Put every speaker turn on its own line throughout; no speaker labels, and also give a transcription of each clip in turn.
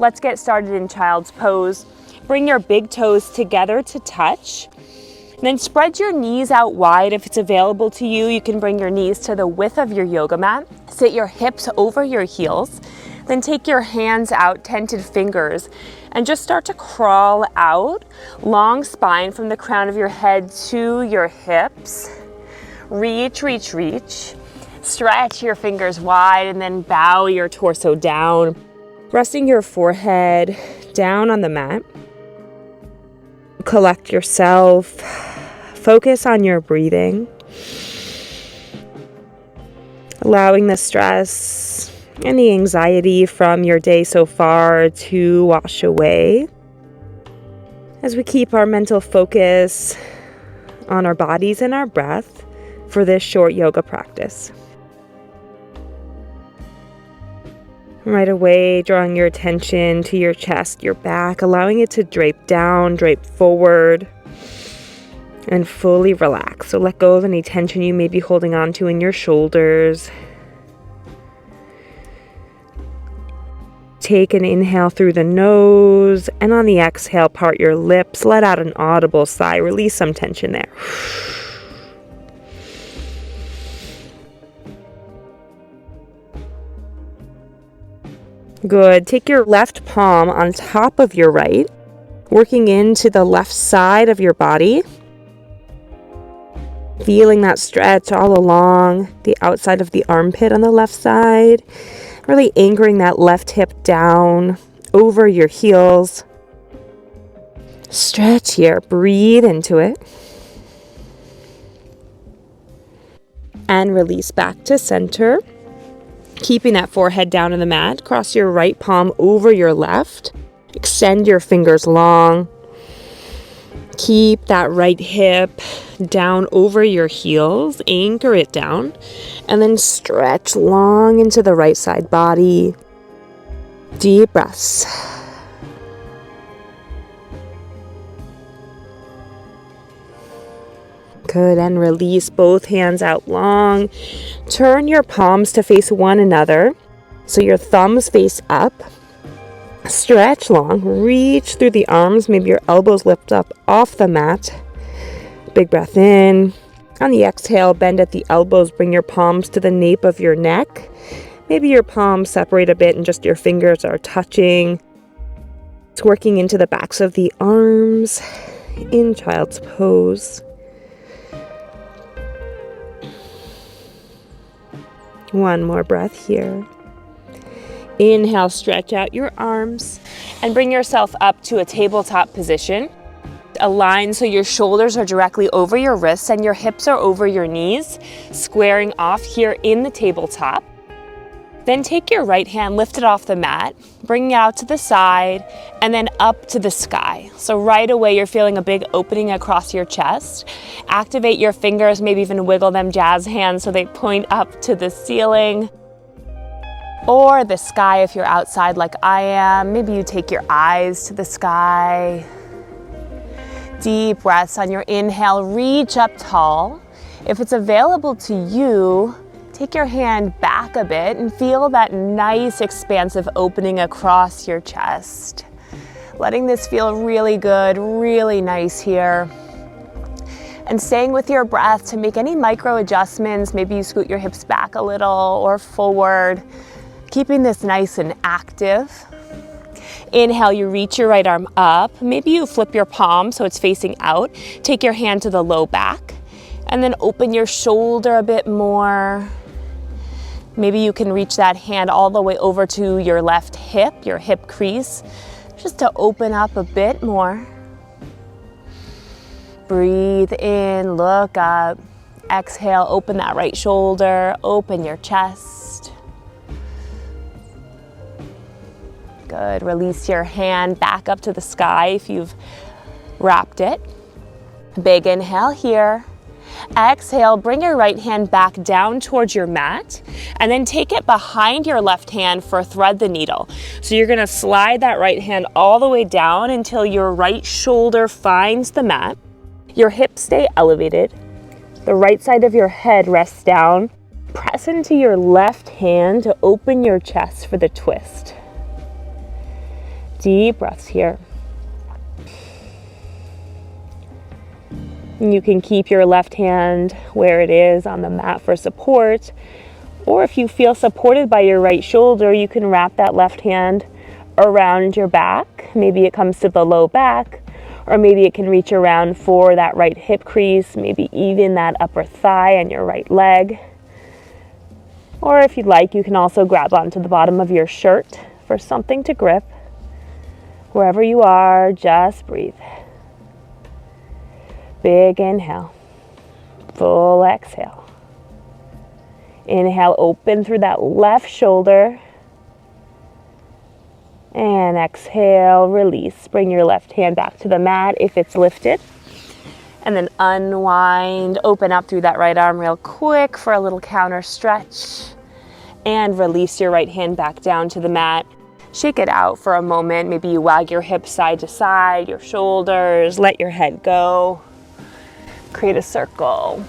Let's get started in child's pose. Bring your big toes together to touch. Then spread your knees out wide if it's available to you. You can bring your knees to the width of your yoga mat. Sit your hips over your heels. Then take your hands out, tented fingers, and just start to crawl out. Long spine from the crown of your head to your hips. Reach, reach, reach. Stretch your fingers wide and then bow your torso down. Resting your forehead down on the mat. Collect yourself. Focus on your breathing. Allowing the stress and the anxiety from your day so far to wash away. As we keep our mental focus on our bodies and our breath for this short yoga practice. Right away, drawing your attention to your chest, your back, allowing it to drape down, drape forward, and fully relax. So let go of any tension you may be holding on to in your shoulders. Take an inhale through the nose, and on the exhale, part your lips. Let out an audible sigh. Release some tension there. Good. Take your left palm on top of your right, working into the left side of your body. Feeling that stretch all along the outside of the armpit on the left side. Really anchoring that left hip down over your heels. Stretch here. Breathe into it. And release back to center. Keeping that forehead down on the mat, cross your right palm over your left. Extend your fingers long. Keep that right hip down over your heels. Anchor it down. And then stretch long into the right side body. Deep breaths. Good, and release both hands out long. Turn your palms to face one another. So your thumbs face up. Stretch long. Reach through the arms. Maybe your elbows lift up off the mat. Big breath in. On the exhale, bend at the elbows. Bring your palms to the nape of your neck. Maybe your palms separate a bit and just your fingers are touching. It's working into the backs of the arms in child's pose. One more breath here. Inhale, stretch out your arms and bring yourself up to a tabletop position. Align so your shoulders are directly over your wrists and your hips are over your knees, squaring off here in the tabletop. Then take your right hand, lift it off the mat, bring it out to the side, and then up to the sky. So right away, you're feeling a big opening across your chest. Activate your fingers, maybe even wiggle them jazz hands so they point up to the ceiling or the sky if you're outside like I am. Maybe you take your eyes to the sky. Deep breaths on your inhale, reach up tall. If it's available to you, take your hand back a bit and feel that nice expansive opening across your chest. Letting this feel really good, really nice here. And staying with your breath to make any micro adjustments. Maybe you scoot your hips back a little or forward. Keeping this nice and active. Inhale, you reach your right arm up. Maybe you flip your palm so it's facing out. Take your hand to the low back. And then open your shoulder a bit more. Maybe you can reach that hand all the way over to your left hip, your hip crease, just to open up a bit more. Breathe in, look up. Exhale, open that right shoulder, open your chest. Good, release your hand back up to the sky if you've wrapped it. Big inhale here. Exhale, bring your right hand back down towards your mat and then take it behind your left hand for thread the needle. So you're gonna slide that right hand all the way down until your right shoulder finds the mat. Your hips stay elevated. The right side of your head rests down. Press into your left hand to open your chest for the twist. Deep breaths here. You can keep your left hand where it is on the mat for support, or if you feel supported by your right shoulder, you can wrap that left hand around your back. Maybe it comes to the low back, or maybe it can reach around for that right hip crease, maybe even that upper thigh on your right leg. Or if you'd like, you can also grab onto the bottom of your shirt for something to grip. Wherever you are, just breathe. Big inhale, full exhale. Inhale, open through that left shoulder. And exhale, release. Bring your left hand back to the mat if it's lifted. And then unwind, open up through that right arm real quick for a little counter stretch. And release your right hand back down to the mat. Shake it out for a moment. Maybe you wag your hips side to side, your shoulders, let your head go. Create a circle.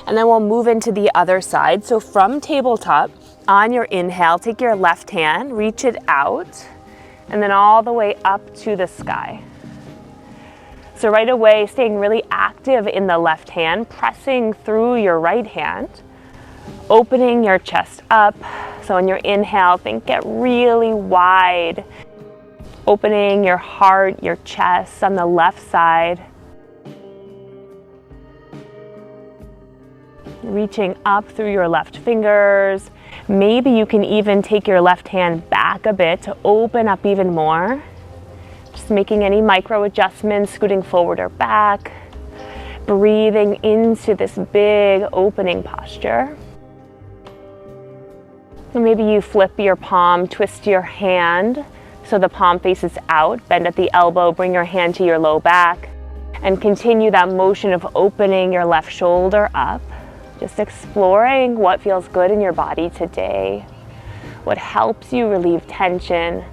And then we'll move into the other side. So from tabletop, on your inhale, take your left hand, reach it out, and then all the way up to the sky. So right away, staying really active in the left hand, pressing through your right hand, opening your chest up. So on your inhale, think get really wide, opening your heart, your chest on the left side. Reaching up through your left fingers. Maybe you can even take your left hand back a bit to open up even more. Just making any micro adjustments, scooting forward or back. Breathing into this big opening posture. And maybe you flip your palm, twist your hand so the palm faces out, bend at the elbow, bring your hand to your low back, and continue that motion of opening your left shoulder up. Just exploring what feels good in your body today, what helps you relieve tension.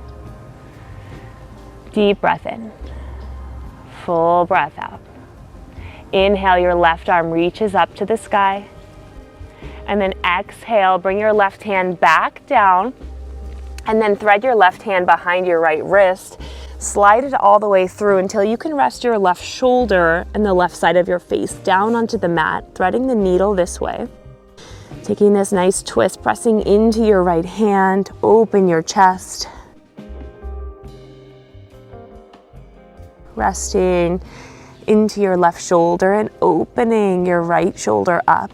Deep breath in, full breath out. Inhale, your left arm reaches up to the sky. And then exhale, bring your left hand back down, and then thread your left hand behind your right wrist. Slide it all the way through until you can rest your left shoulder and the left side of your face down onto the mat, threading the needle this way. Taking this nice twist, pressing into your right hand, open your chest. Resting into your left shoulder and opening your right shoulder up.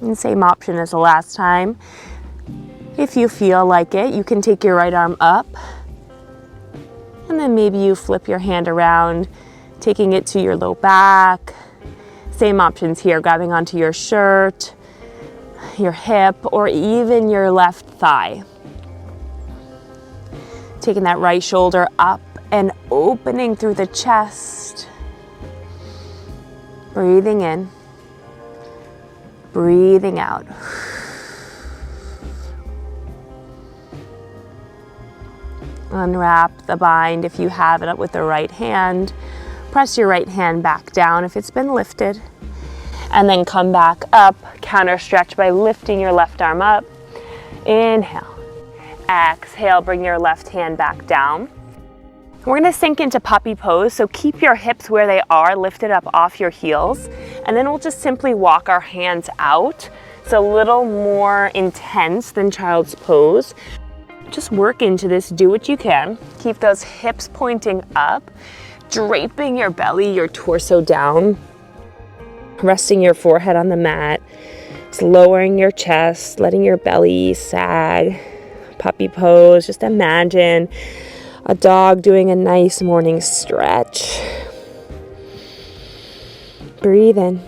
And same option as the last time. If you feel like it, you can take your right arm up, and then maybe you flip your hand around, taking it to your low back. Same options here, grabbing onto your shirt, your hip, or even your left thigh. Taking that right shoulder up and opening through the chest. Breathing in, breathing out. Unwrap the bind if you have it with the right hand. Press your right hand back down if it's been lifted. And then come back up, counter stretch by lifting your left arm up. Inhale. Exhale, bring your left hand back down. We're gonna sink into puppy pose, so keep your hips where they are, lifted up off your heels. And then we'll just simply walk our hands out. It's a little more intense than child's pose. Just work into this, do what you can. Keep those hips pointing up, draping your belly, your torso down, resting your forehead on the mat, just lowering your chest, letting your belly sag. Puppy pose, just imagine a dog doing a nice morning stretch. Breathe in.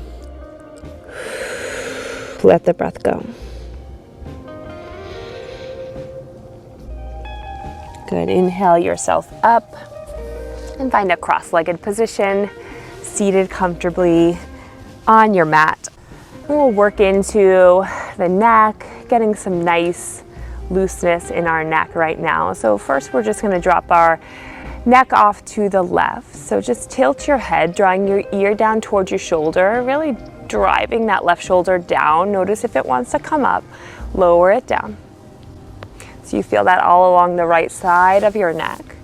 Let the breath go. Good. Inhale yourself up and find a cross-legged position, seated comfortably on your mat. And we'll work into the neck, getting some nice looseness in our neck right now. So first we're just going to drop our neck off to the left. So just tilt your head, drawing your ear down towards your shoulder, really driving that left shoulder down. Notice if it wants to come up, lower it down. So you feel that all along the right side of your neck.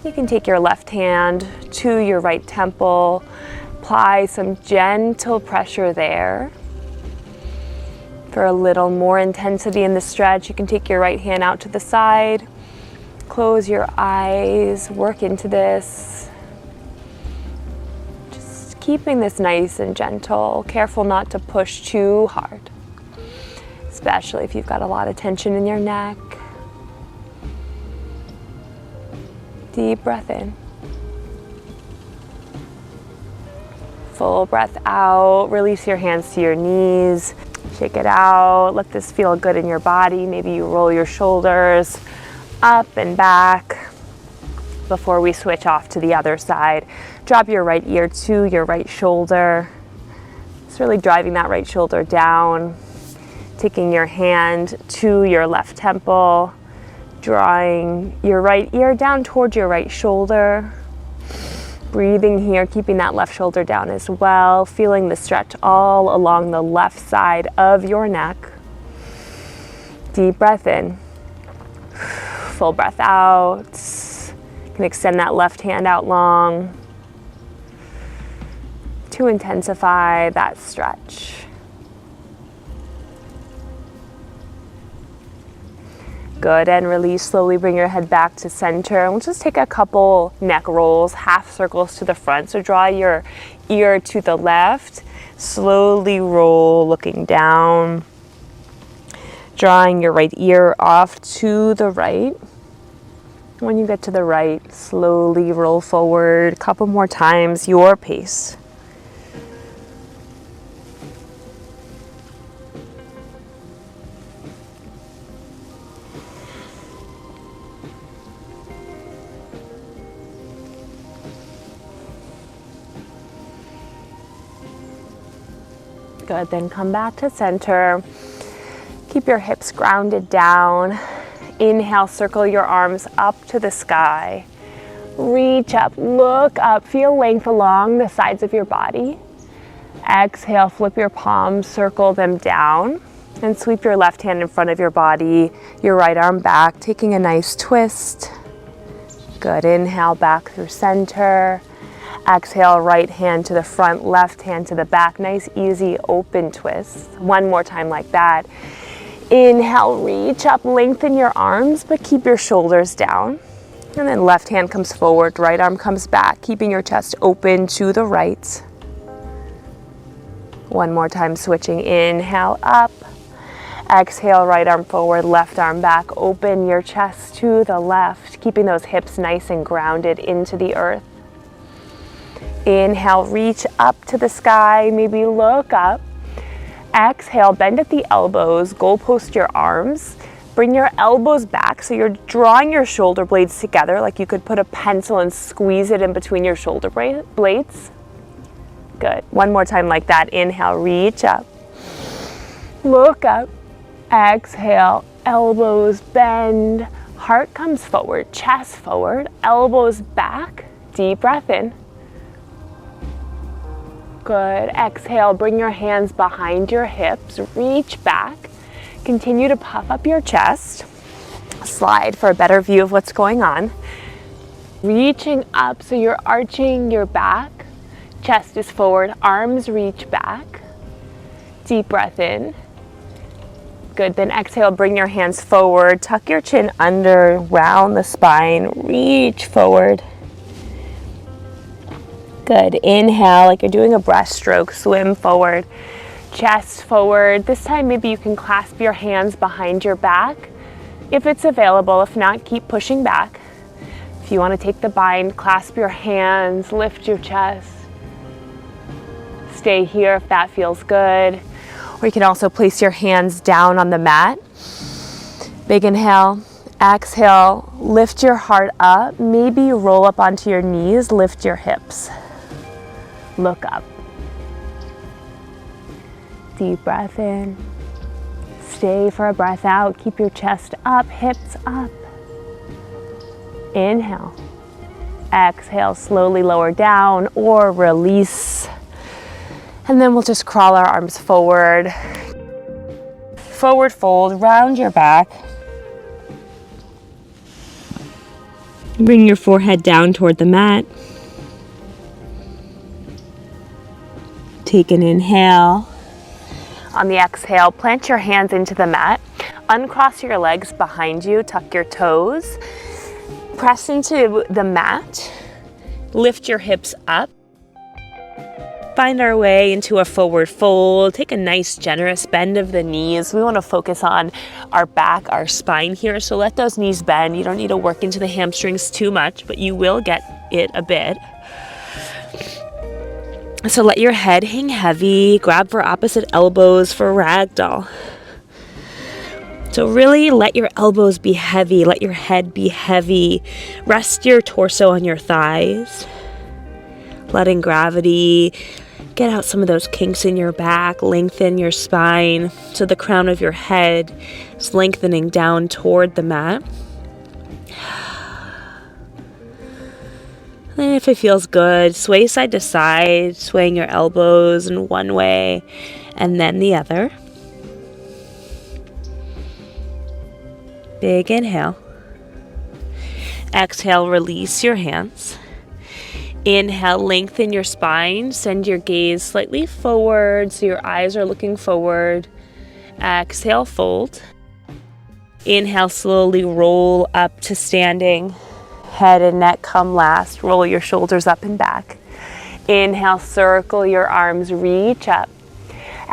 You can take your left hand to your right temple, apply some gentle pressure there. For a little more intensity in the stretch, you can take your right hand out to the side, close your eyes, work into this. Just keeping this nice and gentle, careful not to push too hard, especially if you've got a lot of tension in your neck. Deep breath in. Full breath out. Release your hands to your knees. Shake it out. Let this feel good in your body. Maybe you roll your shoulders up and back before we switch off to the other side. Drop your right ear to your right shoulder. Just really driving that right shoulder down. Taking your hand to your left temple. Drawing your right ear down towards your right shoulder. Breathing here, keeping that left shoulder down as well. Feeling the stretch all along the left side of your neck. Deep breath in. Full breath out. You can extend that left hand out long to intensify that stretch. Good, and release. Slowly bring your head back to center. We'll just take a couple neck rolls, half circles to the front. So draw your ear to the left. Slowly roll, looking down. Drawing your right ear off to the right. When you get to the right, slowly roll forward. A couple more times, your pace. Good, then come back to center. Keep your hips grounded down. Inhale, circle your arms up to the sky. Reach up, look up, feel length along the sides of your body. Exhale, flip your palms, circle them down, and sweep your left hand in front of your body, your right arm back, taking a nice twist. Good, inhale, back through center. Exhale, right hand to the front, left hand to the back. Nice, easy, open twist. One more time like that. Inhale, reach up, lengthen your arms, but keep your shoulders down. And then left hand comes forward, right arm comes back, keeping your chest open to the right. One more time, switching. Inhale, up. Exhale, right arm forward, left arm back. Open your chest to the left, keeping those hips nice and grounded into the earth. Inhale, reach up to the sky, maybe look up. Exhale, bend at the elbows, goalpost your arms. Bring your elbows back so you're drawing your shoulder blades together like you could put a pencil and squeeze it in between your shoulder blades. Good. One more time like that. Inhale, reach up. Look up. Exhale, elbows bend. Heart comes forward, chest forward, elbows back. Deep breath in. Good. Exhale, bring your hands behind your hips, reach back. Continue to puff up your chest. Slide for a better view of what's going on. Reaching up so you're arching your back. Chest is forward, arms reach back. Deep breath in. Good, then exhale, bring your hands forward, tuck your chin under, round the spine, reach forward. Good, inhale like you're doing a breaststroke, swim forward, chest forward. This time maybe you can clasp your hands behind your back if it's available. If not, keep pushing back. If you want to take the bind, clasp your hands, lift your chest. Stay here if that feels good. Or you can also place your hands down on the mat. Big inhale. Exhale, lift your heart up. Maybe roll up onto your knees, lift your hips. Look up. Deep breath in. Stay for a breath out. Keep your chest up, hips up. Inhale. Exhale, slowly lower down or release. And then we'll just crawl our arms forward. Forward fold, round your back. Bring your forehead down toward the mat. Take an inhale. On the exhale, plant your hands into the mat. Uncross your legs behind you, tuck your toes. Press into the mat. Lift your hips up. Find our way into a forward fold. Take a nice generous bend of the knees. We want to focus on our back, our spine here. So let those knees bend. You don't need to work into the hamstrings too much, but you will get it a bit. So let your head hang heavy. Grab for opposite elbows for ragdoll. So really let your elbows be heavy. Let your head be heavy. Rest your torso on your thighs. Letting gravity get out some of those kinks in your back, lengthen your spine so the crown of your head is lengthening down toward the mat. And if it feels good, sway side to side, swaying your elbows in one way and then the other. Big inhale. Exhale, release your hands. Inhale, lengthen your spine. Send your gaze slightly forward so your eyes are looking forward. Exhale, fold. Inhale, slowly roll up to standing. Head and neck come last. Roll your shoulders up and back. Inhale, circle your arms, reach up.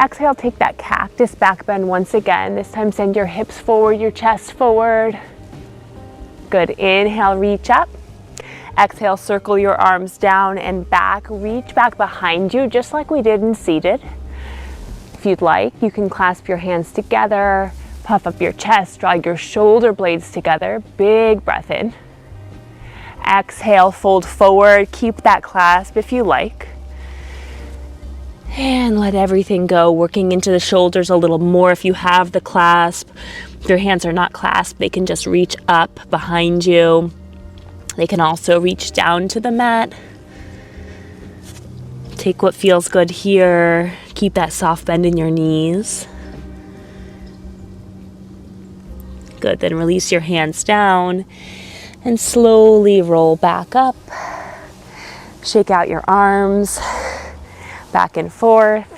Exhale, take that cactus back bend once again. This time send your hips forward, your chest forward. Good. Inhale, reach up. Exhale, circle your arms down and back. Reach back behind you, just like we did in seated. If you'd like, you can clasp your hands together, puff up your chest, draw your shoulder blades together. Big breath in. Exhale, fold forward. Keep that clasp if you like. And let everything go, working into the shoulders a little more if you have the clasp. If your hands are not clasped, they can just reach up behind you. They can also reach down to the mat. Take what feels good here. Keep that soft bend in your knees. Good, then release your hands down and slowly roll back up. Shake out your arms, back and forth.